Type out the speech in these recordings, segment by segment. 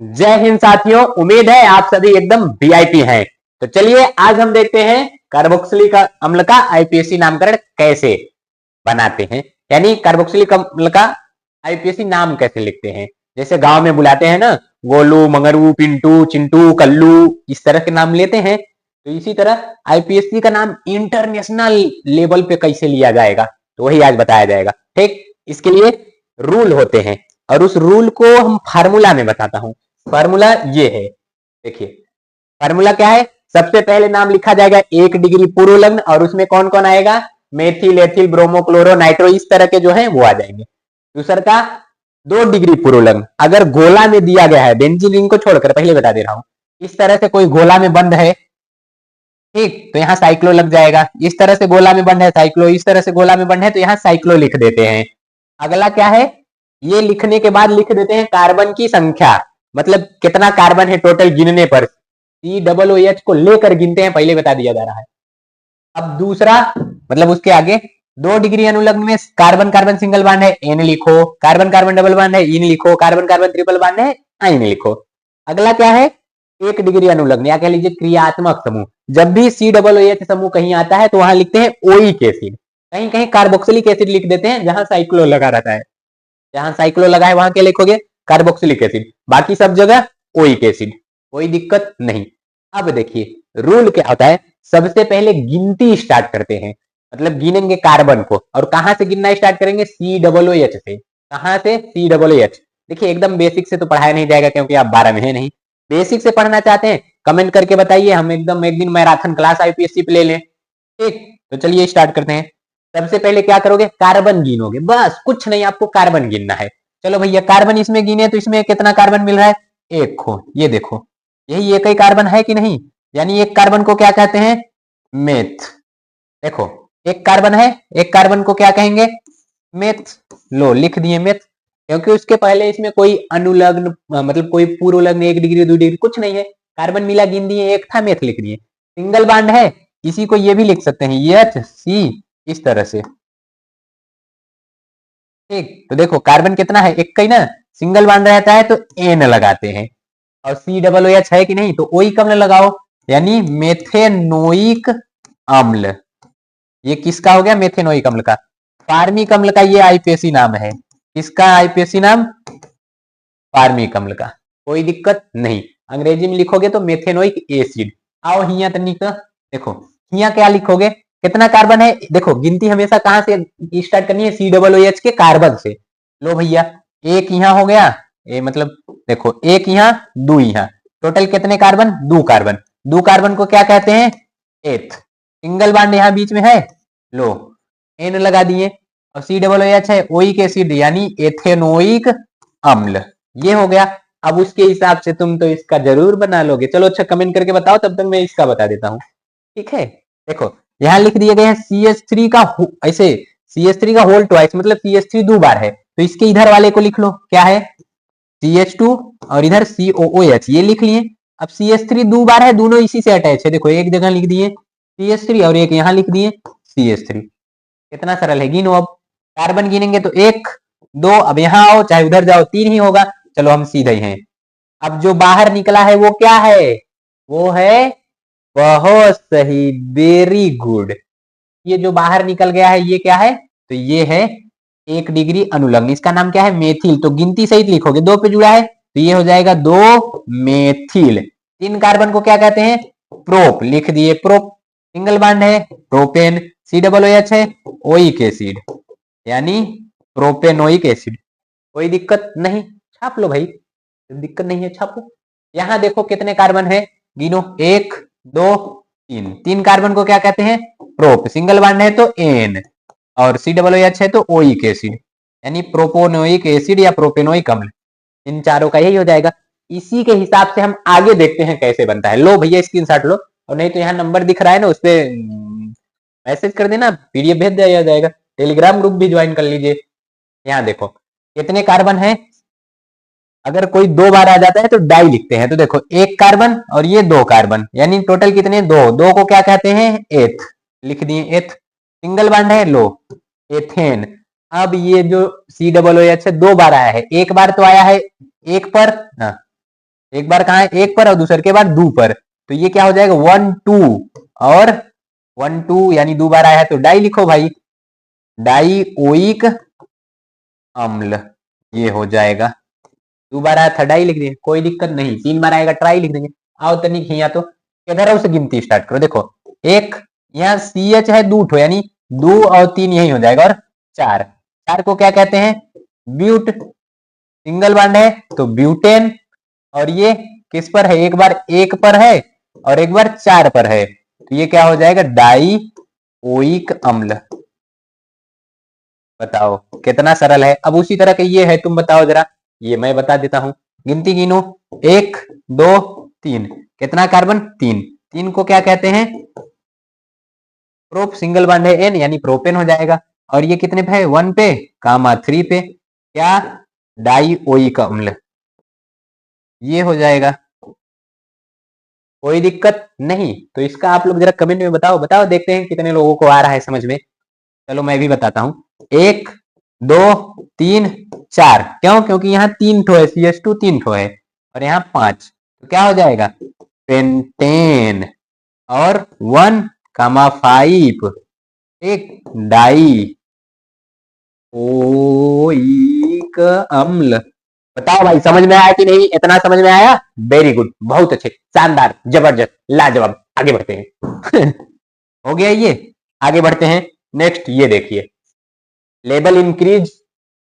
जय हिंद साथियों, उम्मीद है आप सभी एकदम वीआईपी हैं। तो चलिए आज हम देखते हैं कार्बोक्सिलिक अम्ल का आईपीएसी नामकरण कैसे बनाते हैं, यानी कार्बोक्सिलिक अम्ल का आईपीएसी नाम कैसे लिखते हैं। जैसे गांव में बुलाते हैं ना, गोलू, मंगरू, पिंटू, चिंटू, कल्लू, इस तरह के नाम लेते हैं। तो इसी तरह आईपीएससी का नाम इंटरनेशनल लेवल पे कैसे लिया जाएगा, तो वही आज बताया जाएगा। ठीक, इसके लिए रूल होते हैं और उस रूल को हम फार्मूला में बताता हूं। फार्मूला ये है, देखिए फार्मूला क्या है। सबसे पहले नाम लिखा जाएगा 1 डिग्री पूर्व लग्न, और उसमें कौन कौन आएगा, methyl, ethyl, bromo, chloro, nitro, इस तरह के जो है वो आ जाएंगे। दूसरा का 2 डिग्री पूर्व लग्न, अगर गोला में दिया गया है, बेंजीन रिंग को छोड़कर पहले बता दे रहा हूं, इस तरह से कोई गोला में बंद है, ठीक, तो यहाँ साइक्लो लग जाएगा। इस तरह से गोला में बंद है साइक्लो, इस तरह से गोला में बंद है तो यहाँ साइक्लो लिख देते हैं। अगला क्या है, ये लिखने के बाद लिख देते हैं कार्बन की संख्या, मतलब कितना कार्बन है टोटल गिनने पर, COOH को लेकर गिनते हैं, पहले बता दिया जा रहा है। अब दूसरा मतलब उसके आगे 2 डिग्री अनुलग्न में कार्बन कार्बन सिंगल बॉन्ड है, N लिखो, कार्बन कार्बन डबल बॉन्ड है, इन लिखो, कार्बन कार्बन ट्रिपल बॉन्ड है, आइन लिखो। अगला क्या है, 1 डिग्री अनुलग्न या कह लीजिए क्रियात्मक समूह, जब भी COOH समूह कहीं आता है तो वहां लिखते हैं ओइक एसिड, कहीं कहीं कार्बोक्सिलिक एसिड लिख देते हैं जहां साइक्लो लगा रहता है। जहां साइक्लो लगा है वहां क्या लिखोगे, कार्बोक्सिलिक एसिड, बाकी सब जगह ओइक एसिड, कोई दिक्कत नहीं। अब देखिए रूल क्या होता है, सबसे पहले गिनती स्टार्ट करते हैं, मतलब गिनेंगे कार्बन को, और कहां से गिनना स्टार्ट करेंगे, COOH से। कहां से, COOH। देखिए एकदम बेसिक से तो पढ़ाया नहीं जाएगा क्योंकि आप 12 में है नहीं। बेसिक से पढ़ना चाहते हैं कमेंट करके बताइए, हम एकदम एक दिन मैराथन क्लास आईपीएससी पे ले लें। ठीक, तो चलिए स्टार्ट करते हैं। सबसे पहले क्या करोगे, कार्बन गिनोगे, बस कुछ नहीं, आपको कार्बन गिनना है। चलो भैया कार्बन इसमें गिने तो इसमें कितना कार्बन मिल रहा है, एक खो, ये देखो यही एक ही कार्बन है कि नहीं, यानी एक कार्बन को क्या कहते हैं, मेथ। देखो एक कार्बन है, एक कार्बन को क्या कहेंगे, मेथ। लो लिख दिए मेथ, क्योंकि उसके पहले इसमें कोई अनुलग्न मतलब कोई पूर्व लग्न 1 डिग्री 2 डिग्री कुछ नहीं है, कार्बन मिला गिन दिए, एक था, मेथ लिख दिए। सिंगल बॉन्ड है, इसी को ये भी लिख सकते हैं HC, इस तरह से। ठीक, तो देखो कार्बन कितना है, एक ही ना, सिंगल बॉन्ड रहता है तो N लगाते हैं, और COOH है कि नहीं तो ओइक अम्ल लगाओ, यानी मेथेनोइक अम्ल। ये किसका हो गया, मेथेनोइक अम्ल का। फार्मिक अम्ल का ये आईपीएसी नाम है, किसका आईपीएसी नाम, फार्मिक अम्ल का, कोई दिक्कत नहीं। अंग्रेजी में लिखोगे तो मेथेनोइक एसिड। आओ हिया तनिक, देखो हिया क्या लिखोगे, कितना कार्बन है, देखो गिनती हमेशा कहां से स्टार्ट करनी है, COOH के कार्बन से। लो भैया एक यहाँ हो गया, ये मतलब देखो एक यहाँ, दो यहाँ, टोटल कितने कार्बन, दो कार्बन। दो कार्बन को क्या कहते हैं, एथ। सिंगल बॉन्ड यहाँ बीच में है, लो N लगा दिए, और COOH है ओइक एसिड यानी एथेनोइक अम्ल, ये हो गया। अब उसके हिसाब से तुम तो इसका जरूर बना लोगे, चलो अच्छा कमेंट करके बताओ, तब तक मैं इसका बता देता हूँ। ठीक है, देखो यहाँ लिख दिए गए हैं CH3 का ऐसे, CH3 का होल ट्वाइस, मतलब CH3 दो बार है, तो इसके इधर वाले को लिख लो, क्या है CH2, और इधर COOH, ये लिख लिए। अब CH3 दो बार है, दोनों इसी से अटैच है, देखो एक जगह लिख दिए CH3 और एक यहाँ लिख दिए CH3। कितना सरल है, गिनो अब। कार्बन गिनेंगे तो एक, दो, अब यहाँ आओ चाहे उधर जाओ, तीन ही होगा। चलो हम सीधे ही हैं। अब जो बाहर निकला है वो क्या है, वो है, बहुत सही, वेरी गुड। ये जो बाहर निकल गया है ये क्या है, तो ये है 1 डिग्री अनुलग्न, इसका नाम क्या है, मेथिल। तो गिनती सहित लिखोगे, दो पे जुड़ा है तो ये हो जाएगा 2 मेथिल। तीन कार्बन को क्या कहते हैं, प्रोप, लिख दिए प्रोप। सिंगल बॉन्ड है, प्रोपेन। COOH है, ओइक एसिड, यानी प्रोपेनोइक एसिड। कोई दिक्कत नहीं, छाप लो भाई, दिक्कत नहीं है, छापो। यहाँ देखो कितने कार्बन है, गिनो, एक, दो, तीन। तीन कार्बन को क्या कहते हैं, प्रोप। सिंगल बॉन्ड है तो N, और COOH है तो ओइक एसिड, यानी प्रोपोनोइक एसिड या प्रोपेनोइक अम्ल। इन चारों का यही हो जाएगा। इसी के हिसाब से हम आगे देखते हैं कैसे बनता है। लो भैया स्क्रीनशॉट लो, और नहीं तो यहाँ नंबर दिख रहा है ना, उस पर मैसेज कर देना, PDF भेज दिया जाएगा। टेलीग्राम ग्रुप भी ज्वाइन कर लीजिए। यहाँ देखो कितने कार्बन है, अगर कोई दो बार आ जाता है तो डाई लिखते हैं, तो देखो एक कार्बन और ये दो कार्बन, यानी टोटल कितने, दो। दो को क्या कहते हैं, एथ, लिख दिए एथ। सिंगल बॉन्ड है, लो एथेन। अब ये जो COOH है दो बार आया है, एक बार तो आया है एक पर ना, एक बार कहाँ है, एक पर, और दूसरे के बाद दो पर, तो ये क्या हो जाएगा 1 2, और 1 2 यानी दो बार आया है तो डाई लिखो भाई, डाइओइक अम्ल, ये हो जाएगा। दो बार आया था डाई लिख देंगे, कोई दिक्कत नहीं, तीन बार आएगा ट्राई लिख देंगे। आओ तनिक हिया तो किधर है उसे गिनती स्टार्ट करो। देखो एक यहाँ सी एच है दो ठो, यानी दो और तीन यही हो जाएगा, और चार, चार को क्या कहते हैं, ब्यूट, सिंगल बॉन्ड है तो ब्यूटेन, और ये किस पर है, एक बार एक पर है और एक बार चार पर है, तो ये क्या हो जाएगा डाइओइक अम्ल। बताओ कितना सरल है। अब उसी तरह के ये है, तुम बताओ जरा, ये मैं बता देता हूं, गिनती गिनो, एक दो तीन, कितना कार्बन, तीन, तीन को क्या कहते हैं, प्रोप, सिंगल बॉन्ड है एन यानी प्रोपेन हो जाएगा, और ये कितने पे है, वन पे, कामा थ्री पे, क्या, डाइओइक अम्ल, ये हो जाएगा। कोई दिक्कत नहीं, तो इसका आप लोग जरा कमेंट में बताओ, बताओ देखते हैं कितने लोगों को आ रहा है समझ में। चलो मैं भी बताता हूं, एक दो तीन चार, क्यों, क्योंकि यहाँ तीन ठो है, CH2 तीन ठो है, और यहाँ पांच, तो क्या हो जाएगा पेंटेन, और 1,5 एक डाई ओइक अम्ल। बताओ भाई समझ में आया कि नहीं, इतना समझ में आया, वेरी गुड, बहुत अच्छे, शानदार, जबरदस्त, लाजवाब, आगे बढ़ते हैं। हो गया ये, आगे बढ़ते हैं। नेक्स्ट ये देखिए, लेवल इंक्रीज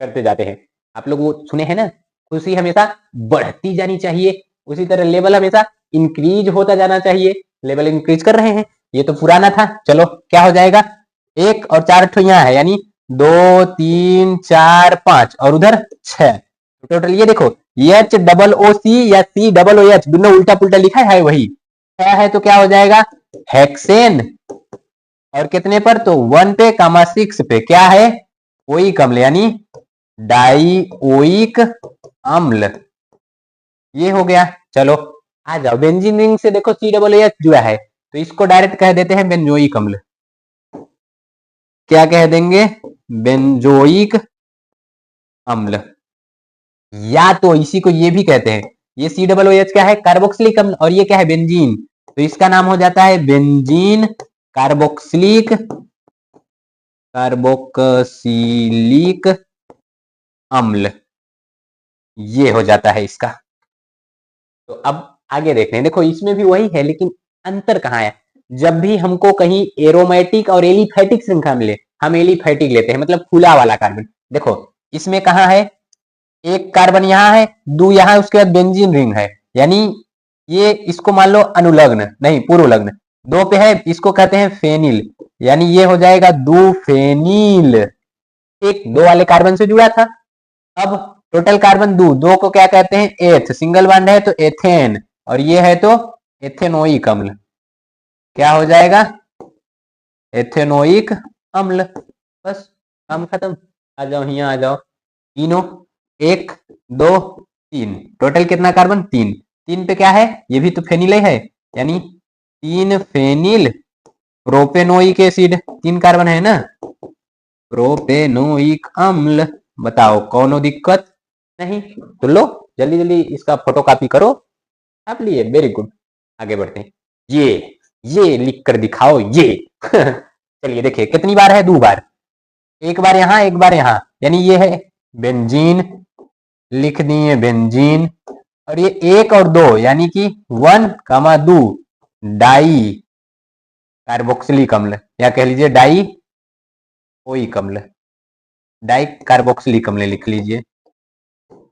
करते जाते हैं। आप लोग वो सुने हैं ना, खुशी हमेशा बढ़ती जानी चाहिए, उसी तरह लेवल हमेशा इंक्रीज होता जाना चाहिए। लेवल इंक्रीज कर रहे हैं, ये तो पुराना था, चलो क्या हो जाएगा, एक और चार ठो यहाँ है, यानी दो तीन चार पांच, और उधर छह, टोटल ये देखो HOOC या COOH दोनों उल्टा पुल्टा लिखा है वही है, तो क्या हो जाएगा हेक्सेन, और कितने पर, तो 1 पे कामा 6 पे क्या है, ओइक अम्ल, यानी डाइओइक अम्ल, ये हो गया। चलो आ जाओ, बेंजीन रिंग से देखो COOH जुड़ा है, तो इसको डायरेक्ट कह देते हैं बेंजोइक अम्ल, क्या कह देंगे, बेंजोइक अम्ल, या तो इसी को ये भी कहते हैं, ये COOH क्या है, कार्बोक्सिलिक अम्ल, और ये क्या है बेंजीन, तो इसका नाम हो जाता है बेंजीन कार्बोक्सिलिक, कार्बोक्सिलिक अम्ल, ये हो जाता है इसका। तो अब आगे देखते हैं, देखो इसमें भी वही है, लेकिन अंतर कहाँ है, जब भी हमको कहीं एरोमेटिक और एलिफेटिक श्रृंखला मिले, हम एलिफेटिक लेते हैं, मतलब खुला वाला कार्बन। देखो इसमें कहाँ है, एक कार्बन यहाँ है, दो यहाँ, उसके बाद बेंजीन रिंग है, यानी ये इसको मान लो अनुलग्न नहीं पूर्व लग्न, दो पे है, इसको कहते हैं फेनिल, यानी ये हो जाएगा दो फेनिल, एक दो वाले कार्बन से जुड़ा था। अब टोटल कार्बन दो, दो को क्या कहते हैं, एथ, सिंगल बॉन्ड है तो एथेन, और ये है तो एथेनोइक अम्ल, क्या हो जाएगा एथेनोइक अम्ल, बस काम खत्म। आ जाओ यहाँ आ जाओ, तीनों, एक दो तीन, टोटल कितना कार्बन, तीन, तीन पे क्या है, ये भी तो फेनिल है, यानी तीन फेनिल प्रोपेनोइक एसिड, तीन कार्बन है ना, प्रोपेनोइक अम्ल। बताओ कौनो दिक्कत नहीं, तो लो जल्दी जल्दी इसका फोटोकॉपी करो, आप लिए, वेरी गुड, आगे बढ़ते हैं। ये लिख कर दिखाओ ये। चलिए देखिए कितनी बार है, दो बार, एक बार यहाँ एक बार यहाँ, यानी ये है बेंजीन, लिख दिए बेंजीन, और ये एक और दो, यानी कि 1,2 डाई कार्बोक्सिलिक अम्ल, या कह लीजिए डाई ओइक अम्ल, डाई कार्बोक्सिलिक अम्ल लिख लीजिए,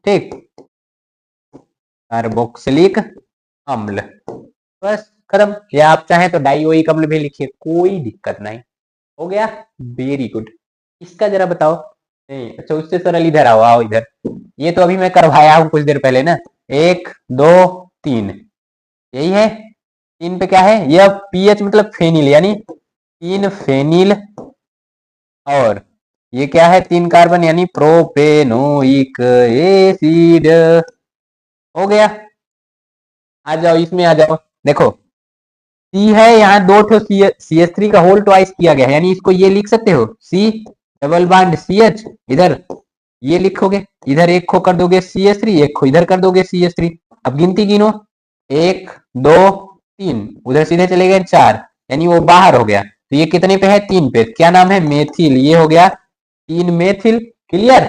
ठीक, कार्बोक्सिलिक अम्ल, बस खत्म, या आप चाहें तो डाइओइक अम्ल भी लिखिए, कोई दिक्कत नहीं। हो गया, वेरी गुड। इसका जरा बताओ, नहीं अच्छा उससे सरल इधर आओ, आओ इधर, ये तो अभी मैं करवाया हूं कुछ देर पहले ना, एक दो तीन, यही है, तीन पे क्या है, यह पीएच मतलब फेनिल, यानी तीन फेनिल, और ये क्या है, तीन कार्बन, यानी प्रोपेनोइक एसिड, हो गया। आ जाओ इसमें आ जाओ, देखो सी है यहाँ दो ठो, CH3 का होल ट्वाइस किया गया है, यानी इसको ये लिख सकते हो C डबल बॉन्ड CH, इधर ये लिखोगे, इधर एक खो कर दोगे CH3, एक खो इधर कर दोगे CH3, अब गिनती गिनो, 1 2 3, उधर सीधे चले गए 4, यानी वो बाहर हो गया। तो ये कितने पे है? 3 पे। क्या नाम है? मेथिल। ये हो गया 3 मेथिल। क्लियर।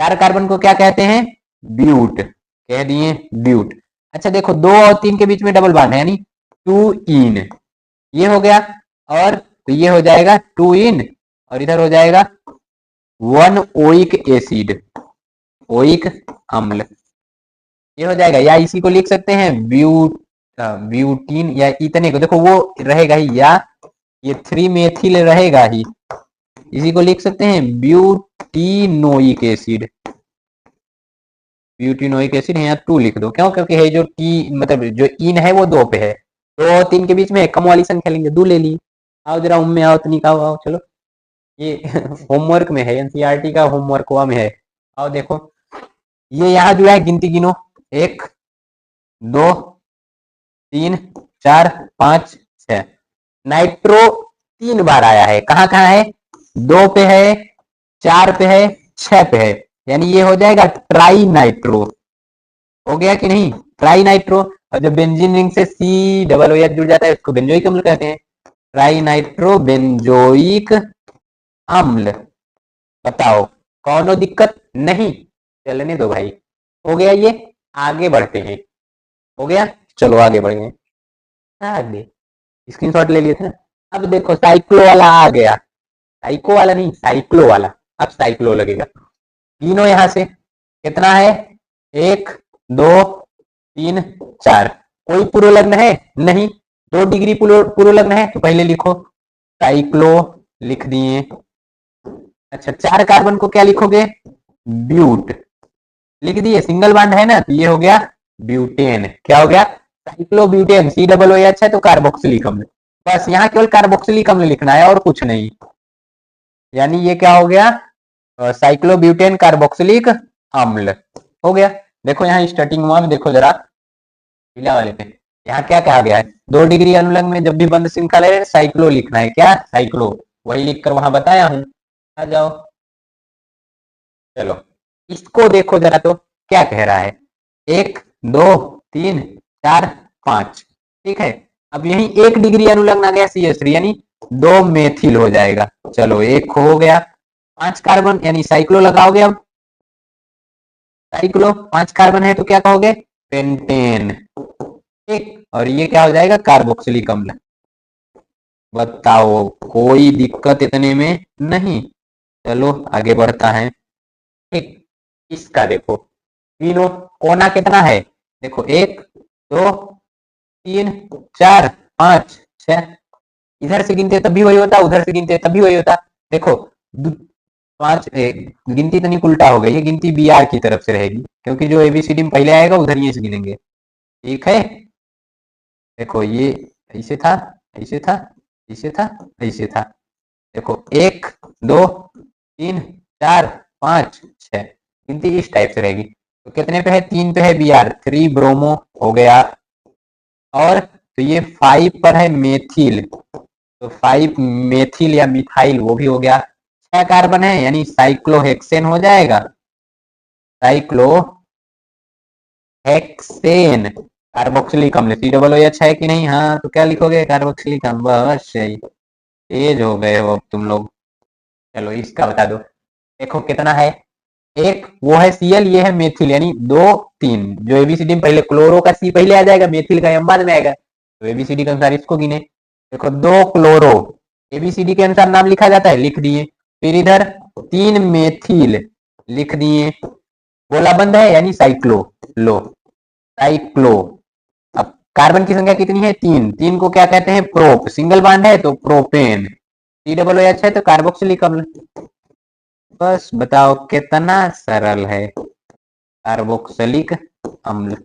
4 कार्बन को क्या कहते हैं? ब्यूट। कह दिए ब्यूट। अच्छा देखो, 2 और 3 के बीच में डबल बॉन्ड है, यानी 2 इन। ये हो गया। और तो ये हो जाएगा 2 इन, और इधर हो जाएगा 1 ओइक एसिड, ओइक अम्ल। ये हो जाएगा। या इसी को लिख सकते हैं ब्यूटीन, या इतने को देखो वो रहेगा ही, या ये 3 मेथिल रहेगा ही। इसी को लिख सकते हैं ब्यूटिनोइक एसिड। ब्यूटिनोइक एसिड यहाँ 2 लिख दो। क्यों? क्योंकि है जो टी, मतलब जो इन है वो 2 पे है, 2 और 3 के बीच में कम वाली संख्या लेंगे, 2 ले ली। आओ जरा उनमें आओ, तो निकालो, आओ चलो। ये होमवर्क में है, एनसीईआरटी का होमवर्क हुआ में है। आओ देखो, ये यहाँ जो है गिनती गिनो, 1 2 3 4 5 6। नाइट्रो 3 बार आया है। कहाँ कहाँ है? 2 पे है, 4 पे है, 6 पे है, यानी ये हो जाएगा ट्राई नाइट्रो। हो गया कि नहीं? Tri nitro. और जब बेंजीन रिंग से सी डबल ओ एच जुड़ जाता है उसको बेंजोइक अम्ल कहते हैं। ट्राई नाइट्रो बेंजोइक अम्ल। बताओ, कौनो दिक्कत नहीं? चलने दो भाई। हो गया ये। आगे बढ़ते हैं। हो गया, चलो आगे बढ़ गए। आगे स्क्रीनशॉट ले लिए थे ना। अब देखो साइक्लो वाला आ गया। साइको वाला नहीं, साइक्लो वाला। अब साइक्लो लगेगा। तीनों यहां से कितना है? 1 2 3 4। कोई पूर्वलग्न है? नहीं। 2 डिग्री पूर्वलग्न है तो पहले लिखो साइक्लो, लिख दिए। अच्छा, 4 कार्बन को क्या लिखोगे? ब्यूट, लिख दिए। सिंगल बॉन्ड है ना, तो ये हो गया ब्यूटेन। क्या हो गया? Cyclobutane. C double O H है तो कार्बोक्सिलिक अम्ल। बस यहाँ केवल कार्बोक्सिलिक अम्ल लिखना है और कुछ नहीं। यानी ये क्या हो गया? साइक्लोब्यूटेन कार्बोक्सिलिक अम्ल हो गया। देखो यहाँ स्टार्टिंग हुआ में, देखो जरा पीला वाले पे, यहाँ क्या कहा गया है? 2 डिग्री अनुलग्न में जब भी बंद श्रृंखला है साइक्लो लिखना है। क्या? साइक्लो। वही लिखकर वहां बताया हूं। आ जाओ, चलो इसको देखो जरा, तो क्या कह रहा है? 1 2 3 4 5। ठीक है। अब यही 1 डिग्री अनुलग्न आ गया CH3, यानी 2 मेथिल हो जाएगा। चलो एक हो गया। 5 कार्बन यानी साइक्लो लगाओगे। अब साइक्लो 5 कार्बन है तो क्या कहोगे? पेंटेन। ठीक। और ये क्या हो जाएगा? कार्बोक्सिलिक अम्ल। बताओ, कोई दिक्कत इतने में नहीं? चलो आगे बढ़ता है। ठीक। इसका देखो, तीनों कोना कितना है? देखो 1 2 3 4 5 6। इधर से गिनते तब भी वही होता, उधर से गिनते तब भी वही होता। देखो 5, गिनती तो नहीं, उल्टा हो गई। ये गिनती बी आर की तरफ से रहेगी, क्योंकि जो एबीसीडी में पहले आएगा उधर ये से गिनेंगे। ठीक है। देखो ये ऐसे था, ऐसे था, ऐसे था, ऐसे था। देखो 1 2 3 4 5 6, गिनती इस टाइप से रहेगी। तो कितने पे है? 3 पे है बी आर, 3 ब्रोमो हो गया। और तो ये 5 पर है मेथिल, तो 5 मेथिल या मिथाइल वो भी हो गया। 6 कार्बन है यानी साइक्लोहेक्सेन हो जाएगा। साइक्लो हेक्सेन कार्बोक्सिलिक अम्ल। सी डबल ओ एच है कि नहीं? हाँ, तो क्या लिखोगे? कार्बोक्सिलिक अम्ल। बस सही। तेज हो गए हो अब तुम लोग। चलो इसका बता दो। देखो कितना है? एक वो है Cl, ये है मेथिल, यानी 2 3। जो एबीसीडी में पहले क्लोरो का सी पहले आ जाएगा, मेथिल का एम बाद में आएगा, तो एबीसीडी के अनुसार इसको गिने। देखो 2 क्लोरो, एबीसीडी के अनुसार नाम लिखा जाता है, लिख दिए। फिर इधर 3 मेथिल लिख दिए। गोला बंद है यानी साइक्लो लो, साइक्लो। अब कार्बन की संख्या कितनी है? 3। 3 को क्या कहते हैं? प्रोप। सिंगल बॉन्ड है तो propane. C double O H है तो कार्बोक्सिलिक अम्ल। बस बताओ कितना सरल है कार्बोक्सिलिक अम्ल।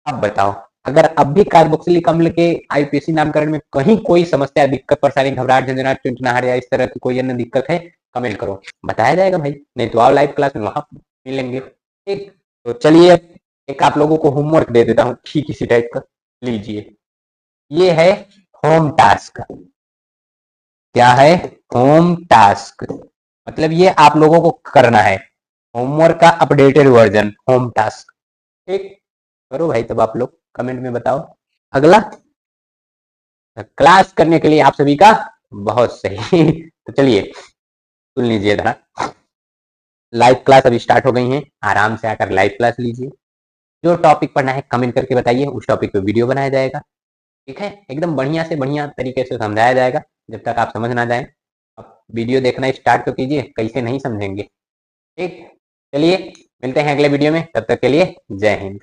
अब बताओ, अगर अब भी कार्बोक्सिलिक अम्ल के आईपीएसी नामकरण में कहीं कोई समस्या, दिक्कत, परेशानी, घबराहट, झंझनाहट, चिंतनाहट या इस तरह की कोई अन्य दिक्कत है, कमेंट करो, बताया जाएगा भाई। नहीं तो आओ लाइव क्लास में, वहां मिलेंगे। ठीक। तो चलिए एक आप लोगों को होमवर्क दे देता हूँ ठीक इसी टाइप का। लीजिए, ये है होम टास्क। क्या है? Home task. मतलब ये आप लोगों को करना है, होमवर्क का अपडेटेड वर्जन, होम टास्क। ठीक। करो भाई, तब आप लोग कमेंट में बताओ। अगला क्लास करने के लिए आप सभी का बहुत सही। तो चलिए सुन लीजिए जरा। लाइव क्लास अभी स्टार्ट हो गई है, आराम से आकर लाइव क्लास लीजिए। जो टॉपिक पढ़ना है कमेंट करके बताइए, उस टॉपिक पे वीडियो बनाया जाएगा। ठीक है, एकदम बढ़िया से बढ़िया तरीके से समझाया जाएगा जब तक आप समझ ना जाए। अब वीडियो देखना स्टार्ट तो कीजिए, कैसे नहीं समझेंगे। ठीक, चलिए मिलते हैं अगले वीडियो में, तब तक के लिए जय हिंद।